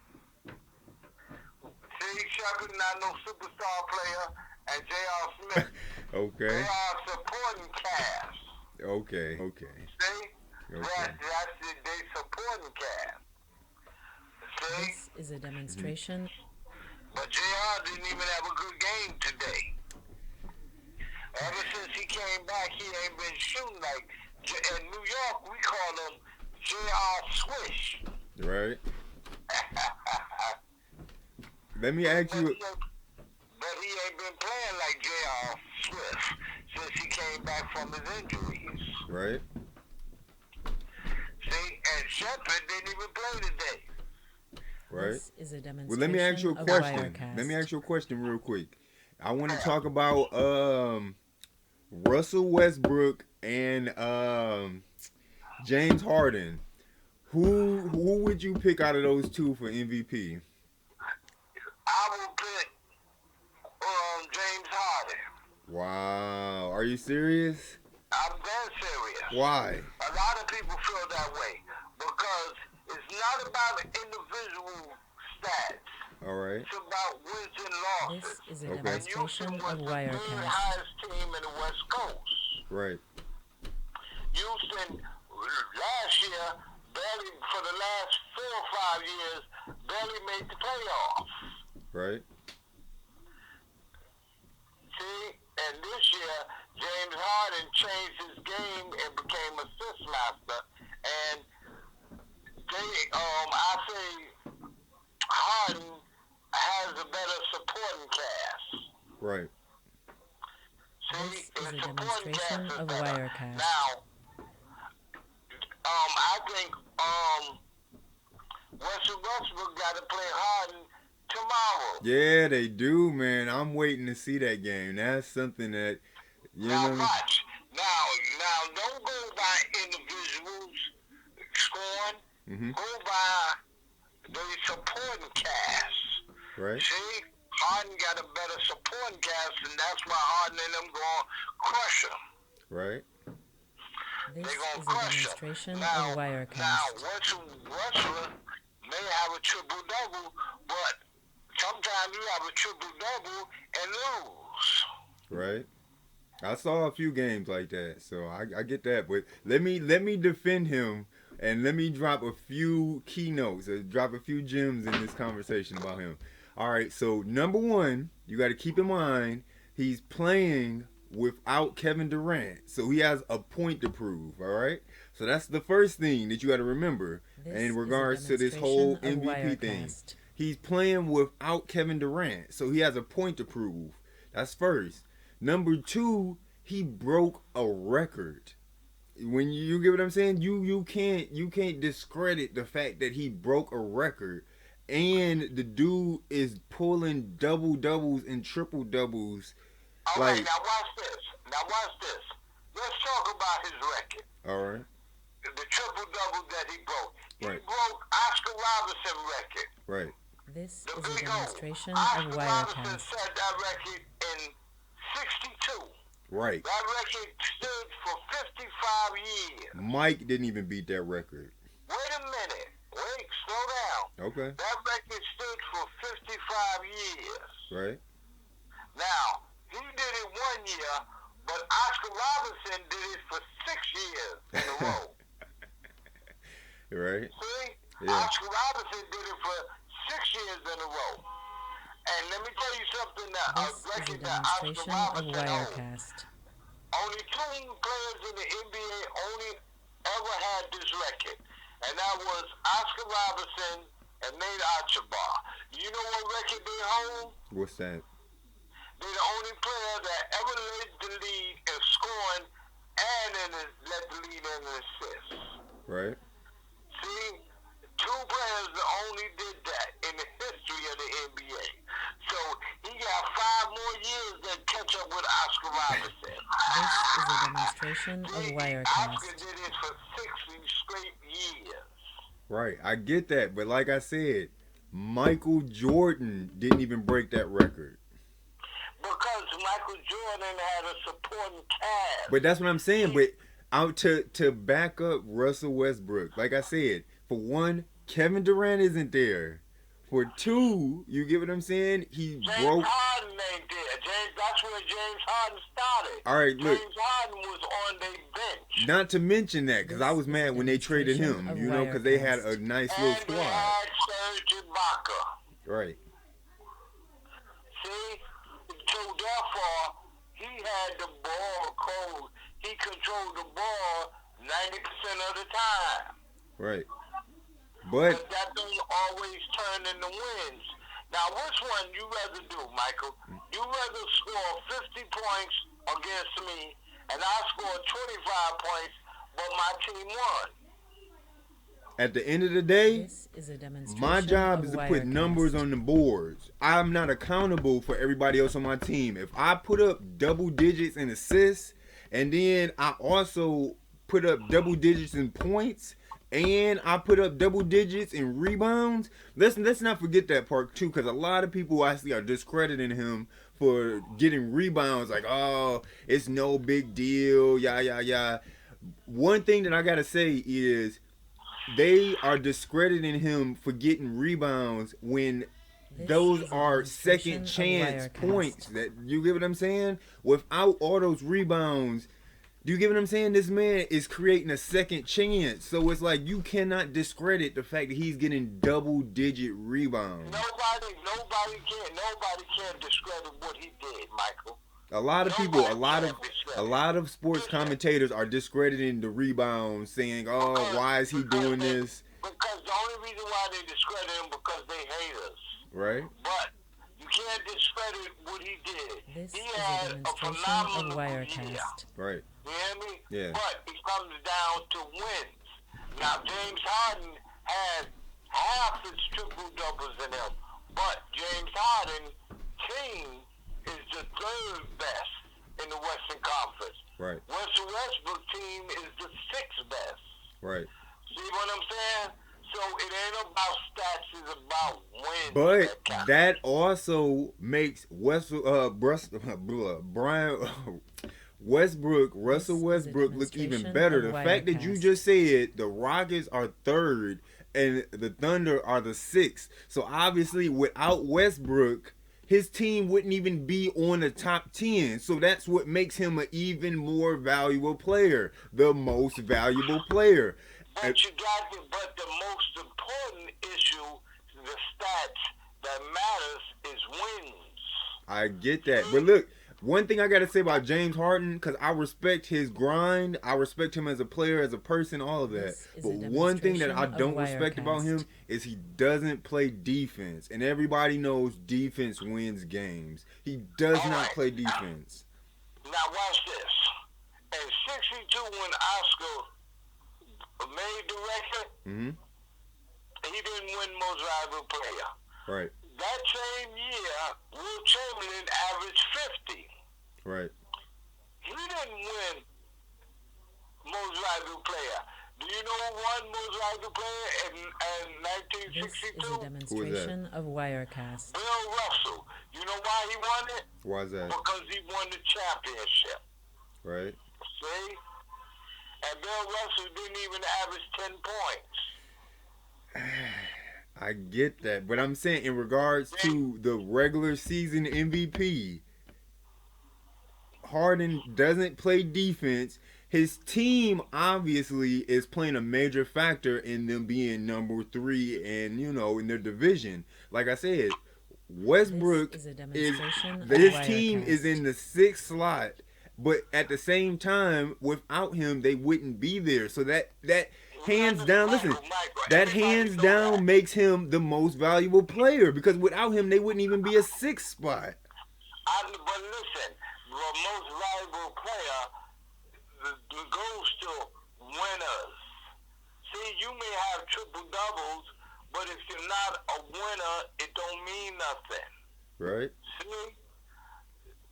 See, Shepherd not no superstar player, and J.R. Smith. Okay. They are supporting cast. Okay. See? Okay. That's it. They supporting cast. See? This is a demonstration. But JR didn't even have a good game today. Ever since he came back, he ain't been shooting like... In New York, we call him JR Swish. Right. Let me ask you... But he ain't been playing like JR Swift since he came back from his injuries. Right. See? And Shepherd didn't even play today. Right. This is a demonstration Well, let me ask you a of question. Wirecast. Let me ask you a question real quick. I want to talk about Russell Westbrook and James Harden. Who would you pick out of those 2 for MVP? I will pick James Harden. Wow. Are you serious? I'm dead serious. Why? A lot of people feel that way because it's not about individual stats. All right. It's about wins and losses. This is a Okay. demonstration Houston was of the 3rd Wirecast. highest team in the West Coast. Right. Houston last year barely, for the last 4 or 5 years, barely made the playoffs. Right. See, and this year James Harden changed his game and became assist master, and I say Harden has a better supporting cast. Right. See, This is the a supporting demonstration cast is of better. Wirecast. Now, I think Westbrook got to play Harden tomorrow. Yeah, they do, man. I'm waiting to see that game. That's something that, you Now know. watch. Now, don't go by individuals scoring. Mm-hmm. Go by the supporting cast. Right. See, Harden got a better supporting cast, and that's why Harden and them going to crush him. Right. This They gonna is a crush him. demonstration Now, of Wirecast. Russell may have a triple-double, but sometimes you have a triple-double and lose. Right. I saw a few games like that, so I get that. But let me defend him, and let me drop a few keynotes, drop a few gems in this conversation about him. All right, so number one, you got to keep in mind he's playing without Kevin Durant, so he has a point to prove. All right, so that's the first thing that you got to remember This in is a regards to this whole demonstration of MVP thing. Wirecast. He's playing without Kevin Durant, so he has a point to prove. That's first. Number two, he broke a record. When you get what I'm saying, you can't discredit the fact that he broke a record, and the dude is pulling double doubles and triple doubles. All right, Like, now watch this. Now watch this. Let's talk about his record. all right, The triple-double that he broke. He Right. broke Oscar Robertson record. right, This The is a big O. demonstration of Oscar Robertson Wirecast. set that record in 62. right. That record stood for 55 years. Mike didn't even beat that record. Wait a minute. Wait, slow down. Okay, That record stood for 55 years. right, Now, he did it 1 year, but Oscar Robertson did it for 6 years in a row. right. See? Yeah. Oscar Robertson did it for 6 years in a row. And let me tell you something that This is a record that Oscar demonstration of Robertson owns. Wirecast. Only two players in the NBA only ever had this record, and that was Oscar Robertson and Nate Archibald. You know what record they hold? What's that? They're the only player that ever led the lead in scoring and led the lead in assists. Right. See, two players that only did that in the history of the NBA. So he got 5 more years to catch up with Oscar Robertson. This is a demonstration of Oscar Wirecast. did it for 60 straight years. Right, I get that, but like I said, Michael Jordan didn't even break that record. Because Michael Jordan had a supporting cast. But that's what I'm saying. But out to back up Russell Westbrook, like I said, for one, Kevin Durant isn't there. For two, you get what I'm saying? He James broke. Harden ain't there. That's where James Harden started. All right, look. James Harden was on their bench. Not to mention that, because I was mad when they traded him, Demonstration you of know, because they had a Wirecast. nice little And they squad. had Serge Ibaka. Right, See? So therefore, he had the ball cold. He controlled the ball 90% of the time. right. But But that don't always turn into wins. Now, which one you rather do, Michael? You rather score 50 points against me, and I score 25 points, but my team won. at the end of the day, This is a demonstration my job of is to put Wirecast. numbers on the boards. I'm not accountable for everybody else on my team. If I put up double digits in assists, and then I also put up double digits in points, and I put up double digits in rebounds, let's not forget that part too, because a lot of people actually are discrediting him for getting rebounds. Like, oh, it's no big deal, yeah. One thing that I gotta say is, they are discrediting him for getting rebounds when This those is a are demonstration second of chance Wirecast. points. That you get what I'm saying? Without all those rebounds, do you get what I'm saying? This man is creating a second chance. So it's like you cannot discredit the fact that he's getting double digit rebounds. Nobody can discredit what he did, Michael. A lot of people, a lot of sports commentators are discrediting the rebounds, saying, "Oh, why is he doing this?" Because the only reason why they discredit him because they hate us. Right? But you can't discredit what he did. This He is a had a demonstration of phenomenal year. Wirecast. Right. You hear me? Yeah. But it comes down to wins. Now, James Harden had half his triple doubles in him, but James Harden team is the third best in the Western Conference. Right. Russell Westbrook team is the sixth best. Right. See what I'm saying? So it ain't about stats, it's about wins. But count. that also makes Russell Westbrook look even demonstration better. of The fact that you Wirecast. just said the Rockets are third and the Thunder are the sixth. So obviously without Westbrook, his team wouldn't even be on the top 10. So that's what makes him an even more valuable player, the most valuable player. But but the most important issue, the stats that matters is wins. I get that. But look, one thing I got to say about James Harden, because I respect his grind, I respect him as a player, as a person, all of that. But one thing that I don't respect about him is he doesn't play defense. And everybody knows defense wins games. He does not play defense. Now watch this. In 62, when Oscar made the record, he didn't win most valuable player. Right. That same year, Will Chamberlain averaged 50. Right. He didn't win most valuable player. Do you know who won most valuable player in 1962? This is a demonstration of Wirecast. Bill Russell. You know why he won it? Why is that? Because he won the championship. Right. See? And Bill Russell didn't even average 10 points. I get that, but I'm saying in regards to the regular season MVP, Harden doesn't play defense. His team obviously is playing a major factor in them being number 3 and, in their division. Like I said, Westbrook his team is in the 6th slot, but at the same time, without him, they wouldn't be there. So that hands down, that hands down makes him the most valuable player, because without him, they wouldn't even be a 6th spot. But listen, the most valuable player, the goes to winners. See, you may have triple doubles, but if you're not a winner, it don't mean nothing. Right. See?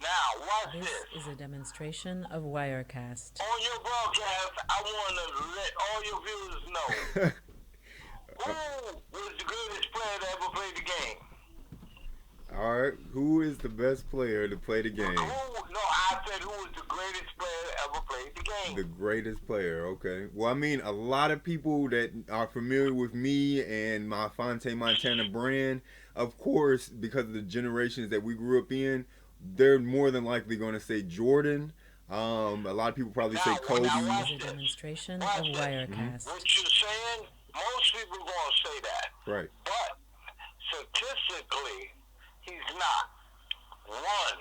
Now, watch this. This is a demonstration of Wirecast. On your broadcast, I want to let all your viewers know who was the greatest player that ever played the game. All right, who is the best player to play the game? I said who was the greatest player that ever played the game. The greatest player, okay. Well, I mean, a lot of people that are familiar with me and my Fontay, Montana brand, of course, because of the generations that we grew up in, they're more than likely going to say Jordan. A lot of people probably say Kobe. This is a demonstration of Wirecast. What you're saying, most people are going to say that. Right. But statistically, he's not. One,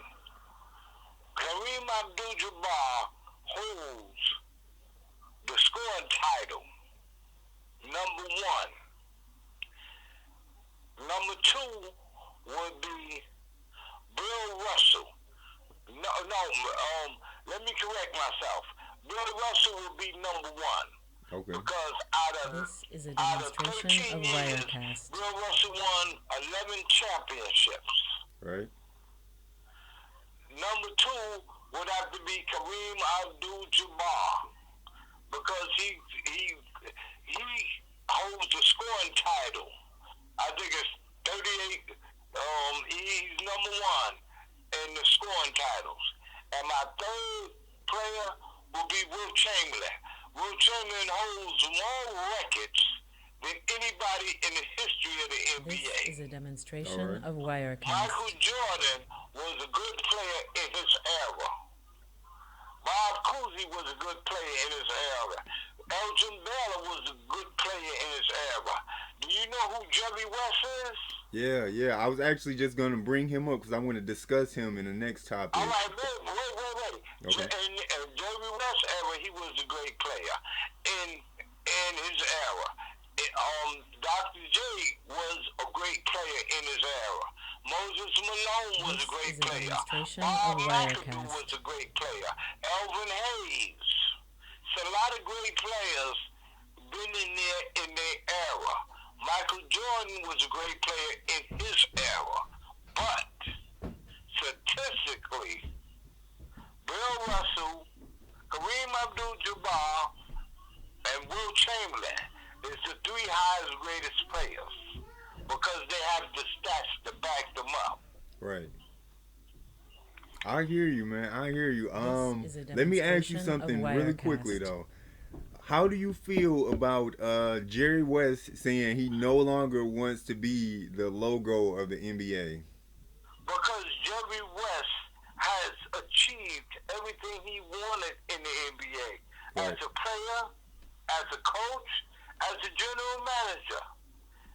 Kareem Abdul-Jabbar holds the scoring title. Number 1. Number 2 would be Bill Russell. Let me correct myself. Bill Russell would be number 1. Okay. Because This is a demonstration of Wirecast. Bill Russell won 11 championships. Right. Number 2 would have to be Kareem Abdul-Jabbar, because he holds the scoring title. I think it's 38. He's number 1 in the scoring titles. And my 3rd player will be Will Chamberlain. Will Chamberlain holds more records than anybody in the history of the NBA. This is a demonstration of Wirecast. Michael Jordan was a good player in his era. Bob Cousy was a good player in his era. Elgin Baylor was a good player in his era. Do you know who Jerry West is? Yeah. I was actually just going to bring him up because I want to discuss him in the next topic. All right, wait. Okay. In Jerry West's era, he was a great player. In his era, Dr. J was a great player in his era. Moses Malone was a great player. Bob McAdoo was a great player. Elvin Hayes. So a lot of great players been in there in their era. Michael Jordan was a great player in his era. But statistically, Bill Russell, Kareem Abdul-Jabbar, and Will Chamberlain is the 3 highest greatest players, because they have the stats to back them up. Right. I hear you, man. I hear you. Let me ask you something really quickly, though. How do you feel about Jerry West saying he no longer wants to be the logo of the NBA? Because everything he wanted in the NBA. Right. As a player, as a coach, as a general manager.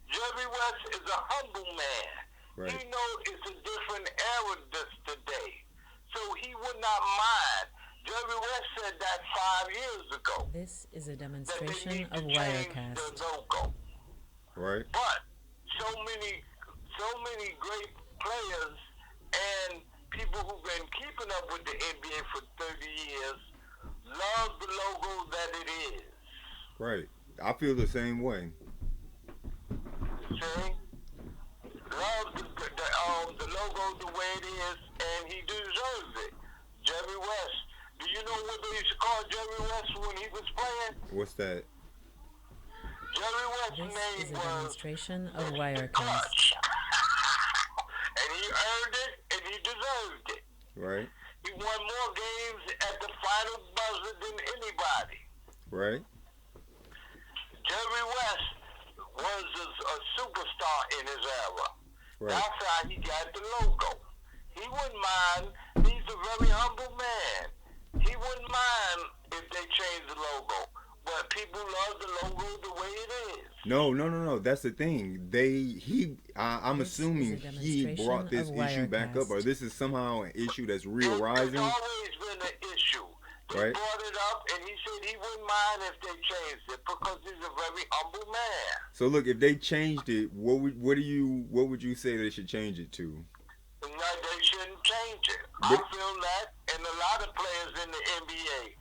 Jerry West is a humble man. Right. He knows it's a different era today. So he would not mind. Jerry West said that 5 years ago. This is a That they demonstration need of to change Wirecast. the logo. Right. But so many great players and people who've been keeping up with the NBA for 30 years love the logo that it is. Right. I feel the same way. See? Love the logo the way it is, and he deserves it. Jerry West. Do you know what they used to call Jerry West when he was playing? What's that? Jerry West's This name is a was demonstration of Mr. Wirecast. Clutch. And he earned it, and he deserved it. Right. He won more games at the final buzzer than anybody. Right. Jerry West was a superstar in his era. Right. That's how he got the logo. He wouldn't mind. He's a very humble man. He wouldn't mind if they changed the logo. But people love the logo the way it is. No. That's the thing. I'm This assuming is a he brought this demonstration issue of back up, or Wirecast. this is somehow an issue that's It's re-arising. always been an issue. They Right. brought it up, and he said he wouldn't mind if they changed it because he's a very humble man. So look, if they changed it, what would you say they should change it to? No, they shouldn't change it. I But- feel that, and a lot of players in the NBA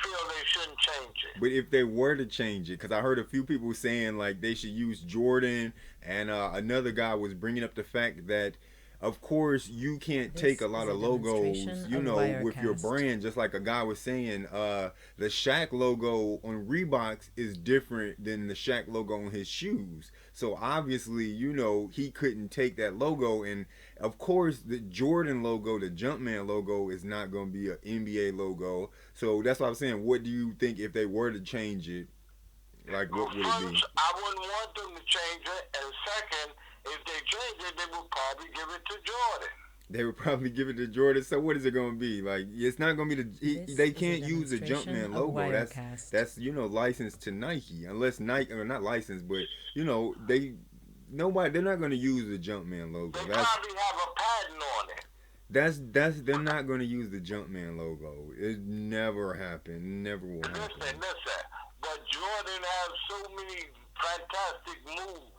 feel they shouldn't change it. But if they were to change it, because I heard a few people saying like they should use Jordan, and another guy was bringing up the fact that, of course, you can't This take a is lot a of logos, demonstration you of know, with your Wirecast. brand. Just like a guy was saying, the Shaq logo on Reeboks is different than the Shaq logo on his shoes. So obviously, you know, he couldn't take that logo. And of course, the Jordan logo, the Jumpman logo, is not going to be an NBA logo. So that's why I'm saying, what do you think if they were to change it? Like, what would it be? First, I wouldn't want them to change it, and second, if they change it, they would probably give it to Jordan. They would probably give it to Jordan. So what is it going to be? Like, it's not going to be This they is a can't use the demonstration Jumpman of logo. Wirecast. That's licensed to Nike, unless Nike, or not licensed, but they're not going to use the Jumpman logo. They probably have a patent on it. They're not going to use the Jumpman logo. It never happened. Never will happen. Listen. But Jordan has so many fantastic moves.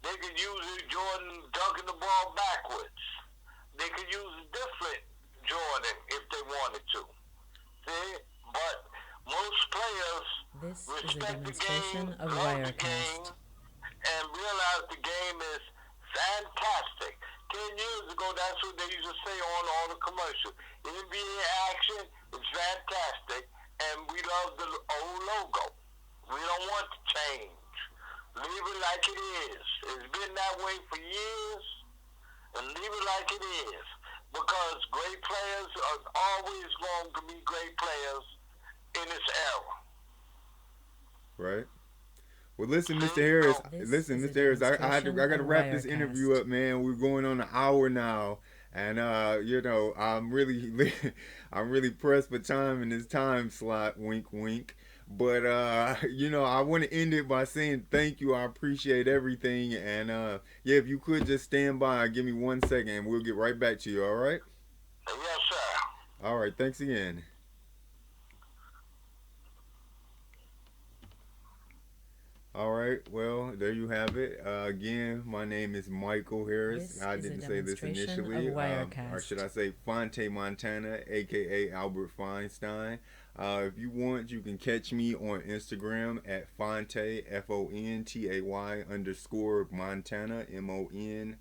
They could use it, Jordan dunking the ball backwards. They could use a different Jordan if they wanted to. See? But most players This is a respect the demonstration game, of love the game, Wirecast. and realize the game is fantastic. 10 years ago, that's what they used to say on all the commercials. NBA action is fantastic, and we love the old logo. We don't want to change. Leave it like it is. It's been that way for years, and leave it like it is. Because great players are always going to be great players in this era. Right. Well, listen, Mr. Harris. This Listen, is Mr. a Harris. I demonstration got to of wrap this Wirecast. interview up, man. We're going on an hour now, and I'm really, I'm really pressed for time in this time slot. Wink, wink. But I want to end it by saying thank you. I appreciate everything, and if you could just stand by, give me 1 second, and we'll get right back to you. All right. Yes, sir. All right. Thanks again. All right, well, there you have it. Again, my name is Michael Harris. This I is a didn't say this demonstration of initially, or Wirecast. should I say Fontay, Montana, aka Albert Feinstein. If you want, you can catch me on Instagram at Fontay, Fontay _ Montana, Montana.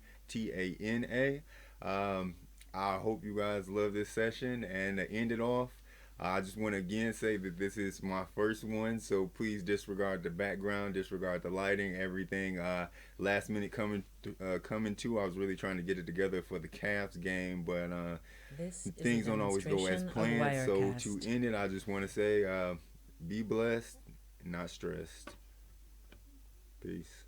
I hope you guys love this session, and to end it off, I just want to again say that this is my first one, so please disregard the background, disregard the lighting, everything. Last minute coming to. I was really trying to get it together for the Cavs game, but This is a things don't always go as demonstration of planned. So Wirecast. to end it, I just want to say, be blessed, not stressed. Peace.